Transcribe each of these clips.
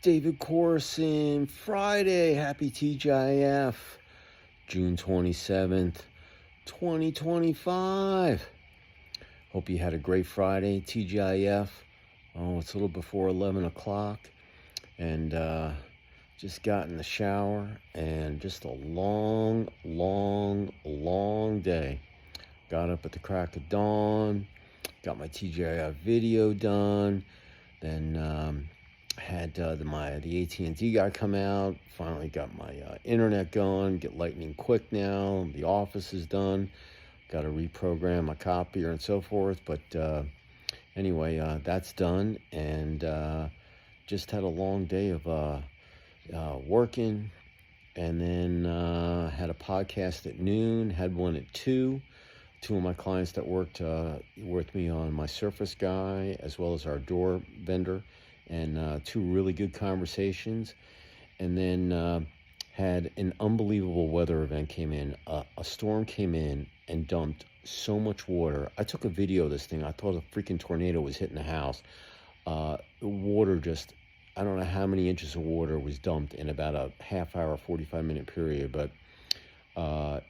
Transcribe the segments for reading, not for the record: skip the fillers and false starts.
David Corson, Friday, happy TGIF, June 27th, 2025. Hope you had a great Friday, TGIF. Oh, it's a little before 11 o'clock, and just got in the shower, and just a long day. Got up at the crack of dawn, got my TGIF video done, then had the AT&T guy come out. Finally got my internet going. Get lightning quick now. The office is done. Got to reprogram my copier and so forth. But anyway, that's done. And just had a long day of working. And then had a podcast at noon. Had one at 2. Two of my clients that worked with me on my Surface guy, as well as our door vendor. And two really good conversations. And then had an unbelievable weather event came in. A storm came in and dumped so much water. I took a video of this thing. I thought a freaking tornado was hitting the house. The water just, I don't know how many inches of water was dumped in about a half hour, 45-minute period, but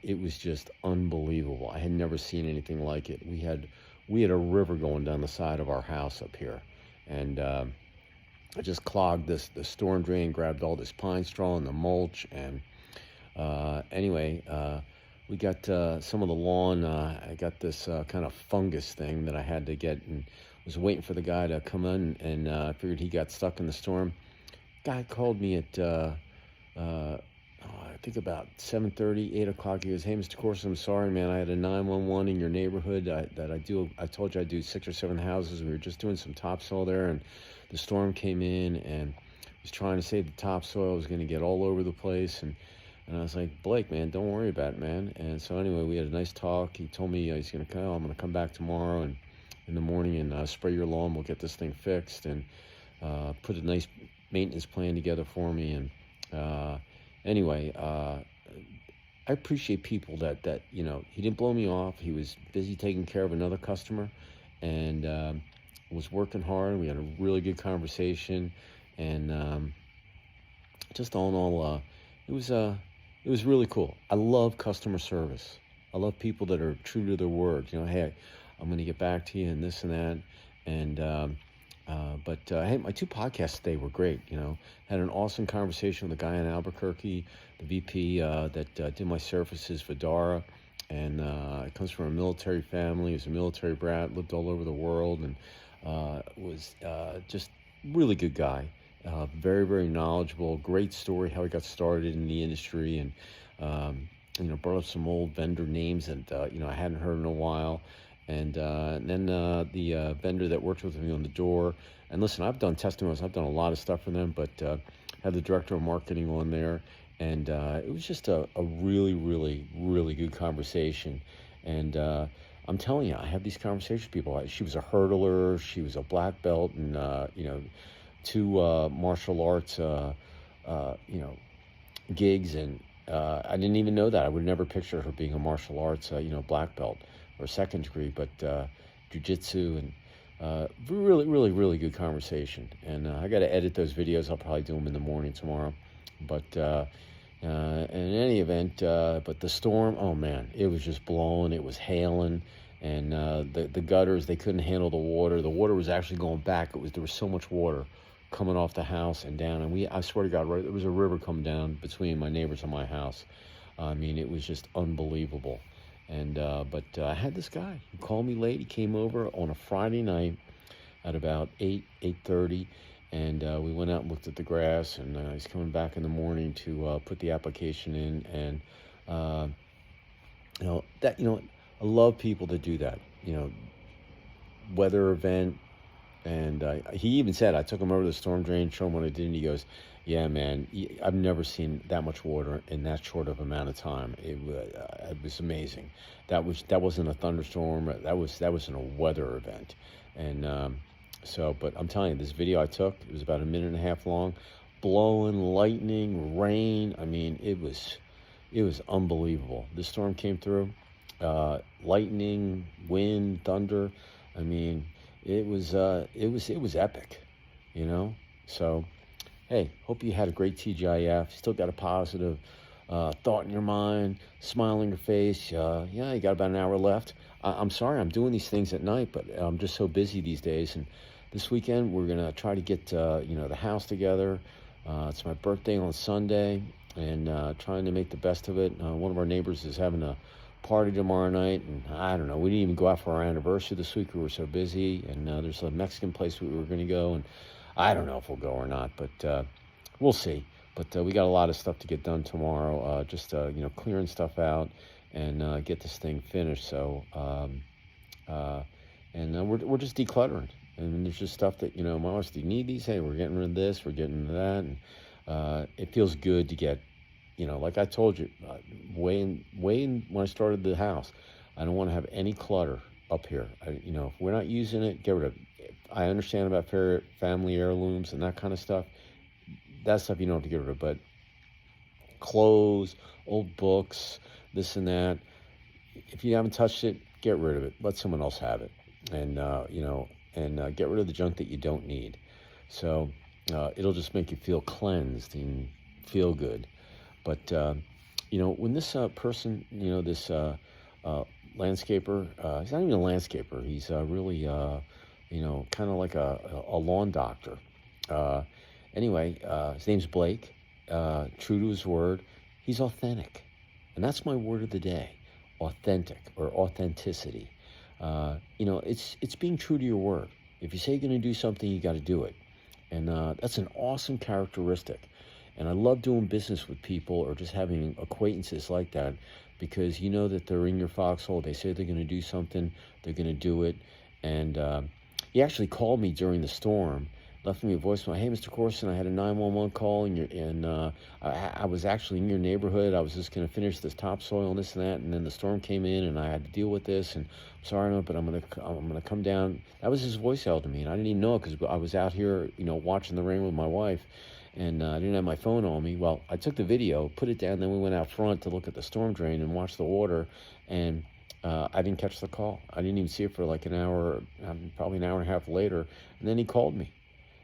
it was just unbelievable. I had never seen anything like it. We had a river going down the side of our house up here. And I just clogged the storm drain, grabbed all this pine straw and the mulch, and anyway, we got some of the lawn. I got this kind of fungus thing that I had to get, and was waiting for the guy to come in, and I figured he got stuck in the storm. Guy called me at I think about 7:30, 8 o'clock. He goes, "Hey, Mr. Corson, I'm sorry, man. I had a 911 in your neighborhood. I told you I'd do 6 or 7 houses. We were just doing some topsoil there, and the storm came in and was trying to save the topsoil. It was going to get all over the place." And I was like, "Blake, man, don't worry about it, man." And so anyway, we had a nice talk. He told me he's going to come. I'm going to come back tomorrow and in the morning and spray your lawn. We'll get this thing fixed and put a nice maintenance plan together for me. And anyway, I appreciate people that he didn't blow me off. He was busy taking care of another customer, and was working hard. We had a really good conversation, and just all in all, it was really cool. I love customer service. I love people that are true to their word. Hey, I'm going to get back to you and this and that. And but hey, my 2 podcasts today were great. Had an awesome conversation with a guy in Albuquerque, the VP that did my Surfaces, Vidara, and comes from a military family. He's a military brat, lived all over the world, and was just really good guy. Very, very knowledgeable. Great story how he got started in the industry, and brought up some old vendor names that I hadn't heard in a while. And then the vendor that worked with me on the door. And listen, I've done testimonials. I've done a lot of stuff for them, but had the director of marketing on there. And it was just a really, really, really good conversation. And I'm telling you, I have these conversations with people. She was a hurdler. She was a black belt, and 2 martial arts, gigs. And I didn't even know that. I would never picture her being a martial arts, black belt or 2nd degree, but jiu-jitsu, and really, really, really good conversation. And I got to edit those videos. I'll probably do them in the morning tomorrow. But in any event, but the storm, oh man, it was just blowing. It was hailing, and the gutters, they couldn't handle the water. The water was actually going back. There was so much water coming off the house and down. And I swear to God, there was a river coming down between my neighbors and my house. I mean, it was just unbelievable. And but I had this guy who called me late. He came over on a Friday night at about 8:30, and we went out and looked at the grass. And he's coming back in the morning to put the application in. And I love people that do that. Weather event. And he even said, I took him over to the storm drain, showed him what I did, and he goes, "Yeah, man, I've never seen that much water in that short of amount of time. It was amazing. That wasn't a thunderstorm. That was in a weather event." And but I'm telling you, this video I took, it was about a minute and a half long, blowing, lightning, rain. I mean, it was unbelievable. The storm came through, lightning, wind, thunder. I mean, it was epic, So hey, hope you had a great TGIF. Still got a positive thought in your mind, smile on your face. Yeah, you got about an hour left. I'm sorry I'm doing these things at night, but I'm just so busy these days. And this weekend we're gonna try to get the house together. It's my birthday on Sunday, and trying to make the best of it. One of our neighbors is having a party tomorrow night, and I don't know. We didn't even go out for our anniversary this week. We were so busy, and there's a Mexican place we were going to go, and I don't know if we'll go or not, but we'll see. But we got a lot of stuff to get done tomorrow. Just clearing stuff out and get this thing finished. So we're just decluttering, and there's just stuff that my wife, do you need these? Hey, we're getting rid of this. We're getting rid of that, and it feels good to get. Like I told you, when I started the house, I don't want to have any clutter up here. If we're not using it, get rid of it. I understand about family heirlooms and that kind of stuff. That stuff you don't have to get rid of, but clothes, old books, this and that. If you haven't touched it, get rid of it. Let someone else have it, and get rid of the junk that you don't need. So it'll just make you feel cleansed and feel good. But, when this person, this landscaper, he's not even a landscaper. He's really, kind of like a lawn doctor. Anyway, his name's Blake, true to his word. He's authentic. And that's my word of the day, authentic or authenticity. It's being true to your word. If you say you're going to do something, you got to do it. And that's an awesome characteristic. And I love doing business with people or just having acquaintances like that, because you know that they're in your foxhole. They say they're going to do something, they're going to do it. And he actually called me during the storm, left me a voicemail. Hey, Mr. Corson, I had a 911 call, and I was actually in your neighborhood. I was just going to finish this topsoil and this and that, and then the storm came in, and I had to deal with this. And I'm sorry, but I'm gonna come down. That was his voicemail to me, and I didn't even know it because I was out here, watching the rain with my wife. And I didn't have my phone on me. Well, I took the video, put it down, then we went out front to look at the storm drain and watch the water, and I didn't catch the call. I didn't even see it for like an hour, probably an hour and a half later, and then he called me.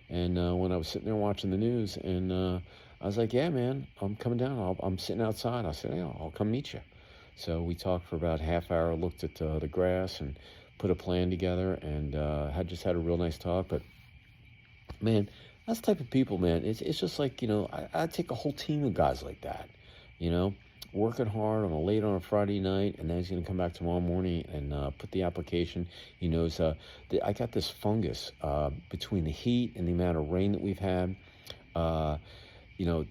And when I was sitting there watching the news, and I was like, yeah, man, I'm coming down. I'm sitting outside. I said, yeah, I'll come meet you. So we talked for about a half hour, looked at the grass, and put a plan together, and had a real nice talk. But, man, that's the type of people, man. It's just like, I take a whole team of guys like that, working hard on a Friday night, and then he's going to come back tomorrow morning and put the application. He knows I got this fungus between the heat and the amount of rain that we've had.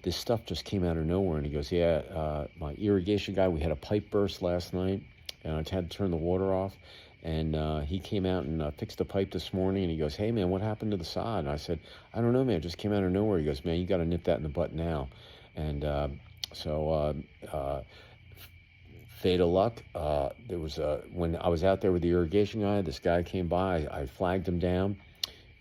This stuff just came out of nowhere, and he goes, yeah, my irrigation guy, we had a pipe burst last night, and I had to turn the water off. And he came out and fixed the pipe this morning, and he goes, hey, man, what happened to the sod? And I said, I don't know, man, it just came out of nowhere. He goes, man, you got to nip that in the butt now. And fate of luck, there was when I was out there with the irrigation guy, this guy came by. I flagged him down,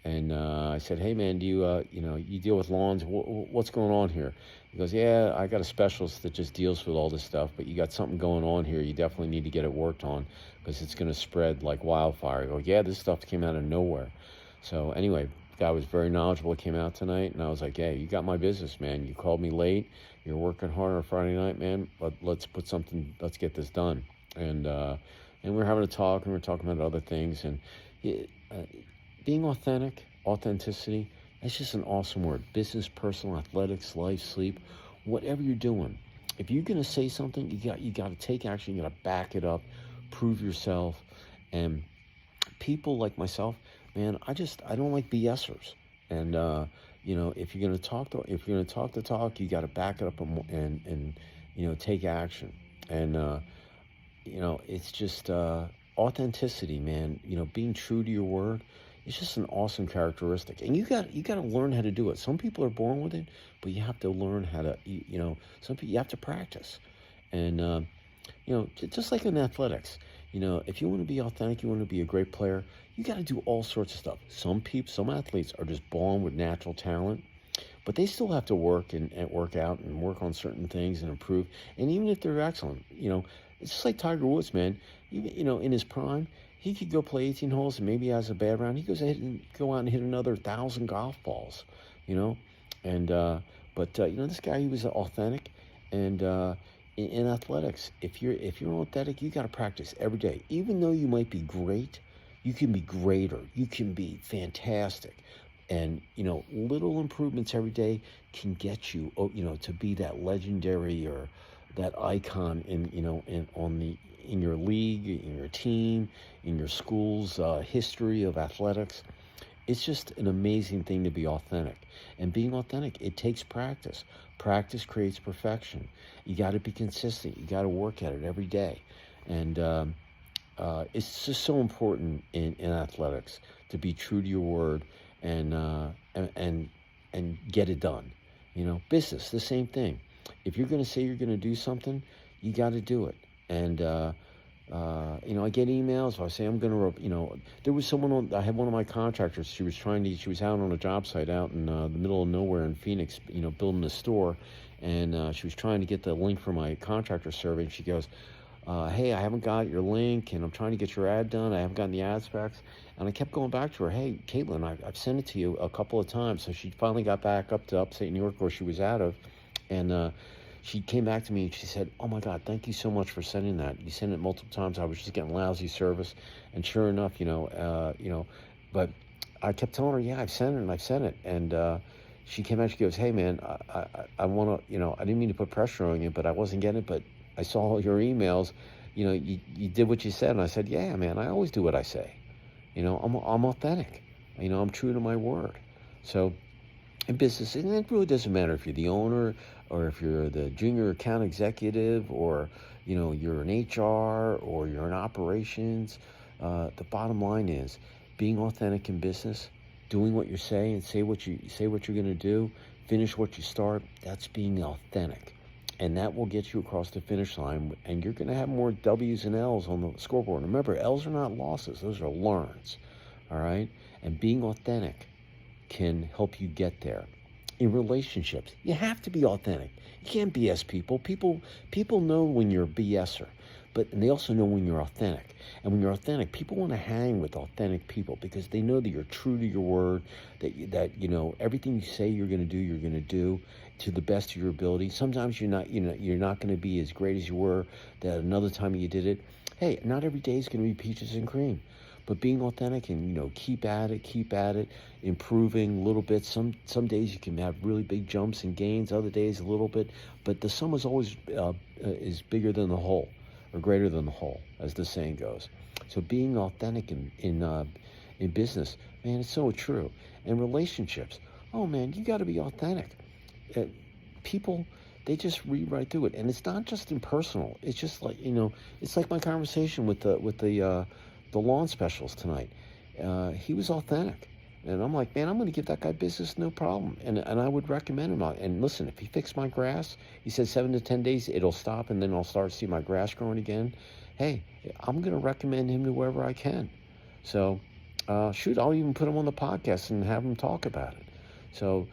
and I said, hey, man, do you deal with lawns? What's going on here? He goes, yeah, I got a specialist that just deals with all this stuff, but you got something going on here. You definitely need to get it worked on, because it's going to spread like wildfire. I go, yeah, this stuff came out of nowhere. So anyway, the guy was very knowledgeable. He came out tonight, and I was like, hey, you got my business, man. You called me late. You're working hard on a Friday night, man. Let's get this done. And we're having a talk, and we're talking about other things. And being authentic, authenticity, that's just an awesome word. Business, personal, athletics, life, sleep, whatever you're doing. If you're going to say something, you got to take action. You got to back it up, prove yourself. And people like myself, man, I don't like BSers. And if you're going to talk the talk, you got to back it up and take action. And it's just authenticity, man. Being true to your word. It's just an awesome characteristic, and you got to learn how to do it. Some people are born with it, but you have to learn how to. Some people you have to practice, and just like in athletics, if you want to be authentic, you want to be a great player, you got to do all sorts of stuff. Some athletes are just born with natural talent, but they still have to work and work out and work on certain things and improve. And even if they're excellent, it's just like Tiger Woods, man. In his prime, he could go play 18 holes and maybe he has a bad round. He goes ahead and go out and hit another 1,000 golf balls, And but this guy, he was authentic, and in athletics, if you're authentic, you got to practice every day. Even though you might be great, you can be greater. You can be fantastic, and little improvements every day can get you, to be that legendary or that icon in your league, in your team, in your school's history of athletics. It's just an amazing thing to be authentic. And being authentic, it takes practice. Practice creates perfection. You got to be consistent. You got to work at it every day. And it's just so important in athletics to be true to your word and and get it done. Business, the same thing. If you're going to say you're going to do something, you got to do it. And I get emails. I say I'm going to, there was I had one of my contractors. She was out on a job site out in the middle of nowhere in Phoenix, building a store. And she was trying to get the link for my contractor survey. And she goes, hey, I haven't got your link, and I'm trying to get your ad done. I haven't gotten the ad specs. And I kept going back to her, hey, Caitlin, I've sent it to you a couple of times. So she finally got back up to upstate New York where she was out of. And she came back to me and she said, oh my God, thank you so much for sending that. You sent it multiple times. I was just getting lousy service. And sure enough, but I kept telling her, yeah, I've sent it. And she came out, she goes, hey man, I want to, I didn't mean to put pressure on you, but I wasn't getting it. But I saw all your emails, you did what you said. And I said, yeah, man, I always do what I say. I'm authentic. I'm true to my word. So in business, and it really doesn't matter if you're the owner or if you're the junior account executive or, you're an HR or you're in operations. The bottom line is being authentic in business, doing what you say and say what you're going to do, finish what you start. That's being authentic. And that will get you across the finish line, and you're going to have more W's and L's on the scoreboard. Remember, L's are not losses. Those are learns, all right? And being authentic can help you get there. In relationships, you have to be authentic. You can't BS people. People know when you're a BSer, and they also know when you're authentic. And when you're authentic, people want to hang with authentic people because they know that you're true to your word, that everything you say you're going to do to the best of your ability. Sometimes you're not going to be as great as you were that another time you did it. Hey, not every day is going to be peaches and cream. But being authentic and, keep at it, improving a little bit. Some days you can have really big jumps and gains, other days a little bit. But the sum is always is bigger than the whole, or greater than the whole, as the saying goes. So being authentic in business, man, it's so true. And relationships, oh man, you got to be authentic. People, they just read right through it, and it's not just impersonal. It's just like it's like my conversation with the lawn specialist tonight. He was authentic. And I'm like, man, I'm going to give that guy business, no problem. And I would recommend him. And listen, if he fixed my grass, he said 7 to 10 days, it'll stop, and then I'll start to see my grass growing again. Hey, I'm going to recommend him to whoever I can. So, I'll even put him on the podcast and have him talk about it. So,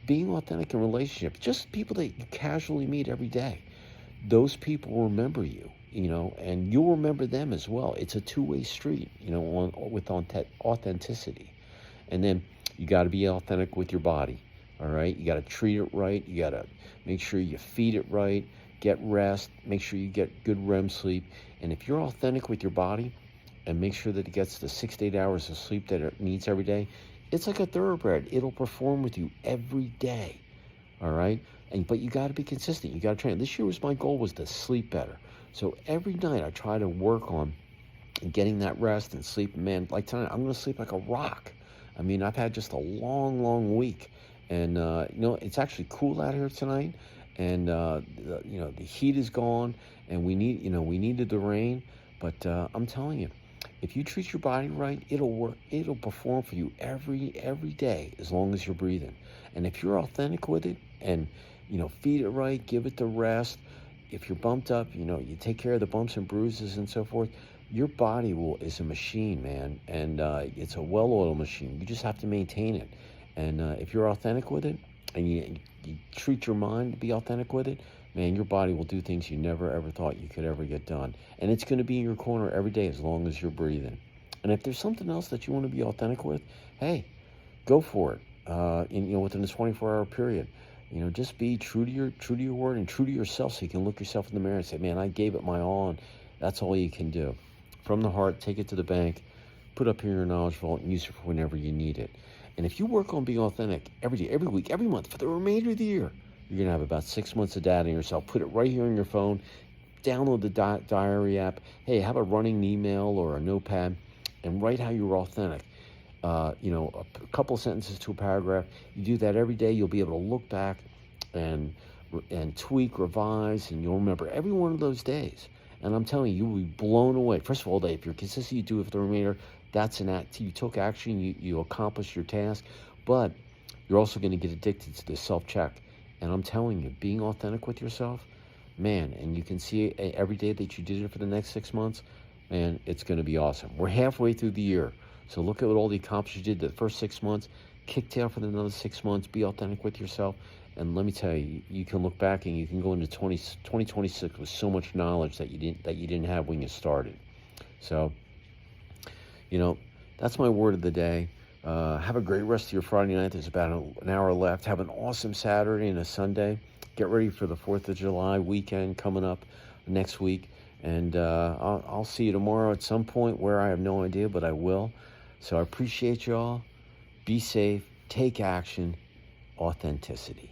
being authentic in relationships, just people that you casually meet every day, those people remember you. And you'll remember them as well. It's a two-way street, with authenticity. And then you got to be authentic with your body, all right? You got to treat it right. You got to make sure you feed it right, get rest, make sure you get good REM sleep. And if you're authentic with your body and make sure that it gets the 6 to 8 hours of sleep that it needs every day, it's like a thoroughbred. It'll perform with you every day, all right? But you got to be consistent. You got to train. This year my goal was to sleep better. So every night I try to work on getting that rest and sleep. Man, like tonight, I'm going to sleep like a rock. I mean, I've had just a long, long week. And, it's actually cool out here tonight. And, the heat is gone. And we needed the rain. But I'm telling you, if you treat your body right, it'll work. It'll perform for you every day as long as you're breathing. And if you're authentic with it and, feed it right, give it the rest. If you're bumped up, you take care of the bumps and bruises and so forth. Your body is a machine, man, and it's a well-oiled machine. You just have to maintain it. And if you're authentic with it, and you treat your mind to be authentic with it, man, your body will do things you never ever thought you could ever get done. And it's going to be in your corner every day as long as you're breathing. And if there's something else that you want to be authentic with, hey, go for it. within a 24-hour period. Just be true to your word and true to yourself, so you can look yourself in the mirror and say, man, I gave it my all, and that's all you can do. From the heart, take it to the bank, put up here in your knowledge vault, and use it for whenever you need it. And if you work on being authentic every day, every week, every month, for the remainder of the year, you're going to have about 6 months of data in yourself. Put it right here on your phone. Download the diary app. Hey, have a running email or a notepad and write how you were authentic. A couple sentences to a paragraph. You do that every day, you'll be able to look back and tweak, revise, and you'll remember every one of those days. And I'm telling you, you'll be blown away. First of all, if you're consistent, you do it for the remainder. That's an act. You took action. You accomplished your task. But you're also going to get addicted to the self-check. And I'm telling you, being authentic with yourself, man, and you can see every day that you did it for the next 6 months, man, it's going to be awesome. We're halfway through the year. So look at what all the accomplishments you did the first 6 months. Kick tail for another 6 months. Be authentic with yourself. And let me tell you, you can look back and you can go into 2026 with so much knowledge that you didn't have when you started. So, that's my word of the day. Have a great rest of your Friday night. There's about an hour left. Have an awesome Saturday and a Sunday. Get ready for the 4th of July weekend coming up next week. And I'll see you tomorrow at some point, where I have no idea, but I will. So I appreciate y'all. Be safe. Take action. Authenticity.